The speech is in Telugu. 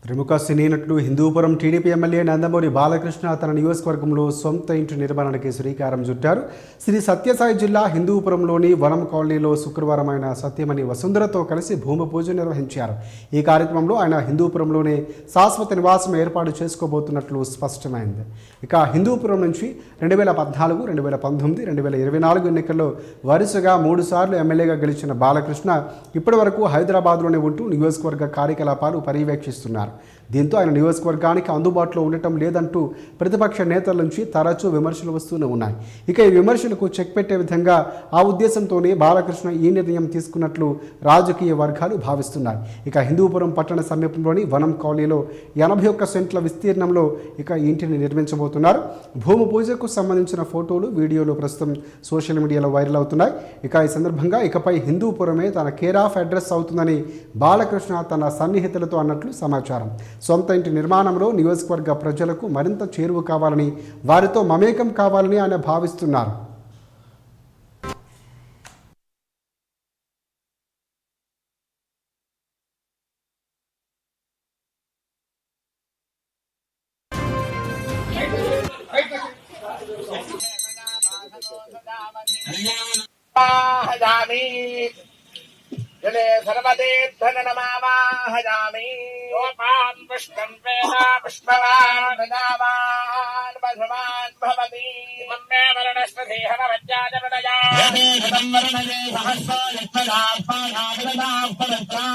ప్రముఖ సినీ నటుడు హిందూపురం టీడీపీ ఎమ్మెల్యే నందమూరి బాలకృష్ణ తన నియోజకవర్గంలో సొంత ఇంటి నిర్మాణానికి శ్రీకారం చుట్టారు. శ్రీ సత్యసాయి జిల్లా హిందూపురంలోని వనం కాలనీలో శుక్రవారం ఆయన సత్యమణి వసుంధరతో కలిసి భూమి పూజ నిర్వహించారు. ఈ కార్యక్రమంలో ఆయన హిందూపురంలోనే శాశ్వత నివాసం ఏర్పాటు చేసుకోబోతున్నట్లు స్పష్టమైంది. ఇక హిందూపురం నుంచి 2014, 2019, 2024 ఎన్నికల్లో వరుసగా 3 సార్లు ఎమ్మెల్యేగా గెలిచిన బాలకృష్ణ ఇప్పటి వరకు హైదరాబాద్లోనే ఉంటూ నియోజకవర్గ కార్యకలాపాలు పర్యవేక్షిస్తున్నారు. దీంతో ఆయన నియోజకవర్గానికి అందుబాటులో ఉండటం లేదంటూ ప్రతిపక్ష నేతల నుంచి తరచూ విమర్శలు వస్తూనే ఉన్నాయి. ఇక ఈ విమర్శలకు చెక్ పెట్టే విధంగా ఆ ఉద్దేశంతోనే బాలకృష్ణ ఈ నిర్ణయం తీసుకున్నట్లు రాజకీయ వర్గాలు భావిస్తున్నాయి. ఇక హిందూపురం పట్టణ సమీపంలోని వనం కాలనీలో 81 సెంట్ల విస్తీర్ణంలో ఇక ఇంటిని నిర్మించబోతున్నారు. భూమి పూజకు సంబంధించిన ఫోటోలు, వీడియోలు ప్రస్తుతం సోషల్ మీడియాలో వైరల్ అవుతున్నాయి. ఇక ఈ సందర్భంగా ఇకపై హిందూపురమే తన కేర్ ఆఫ్ అడ్రస్ అవుతుందని బాలకృష్ణ తన సన్నిహితులతో అన్నట్లు సమాచారం. సొంత ఇంటి నిర్మాణంలో నియోజకవర్గ ప్రజలకు మరింత చేరువ కావాలని, వారితో మమేకం కావాలని ఆయన భావిస్తున్నారు. जले सर्वतीर्थनमावाहयामि गोपां पुष्पं वेद पुष्पवान् नामान् वधुमान् भवति मम्मे वर्णस्पतिहरवज्जाजपदया वर्णये सहस्रो यत्पदात्मानाविददात्मरत्रा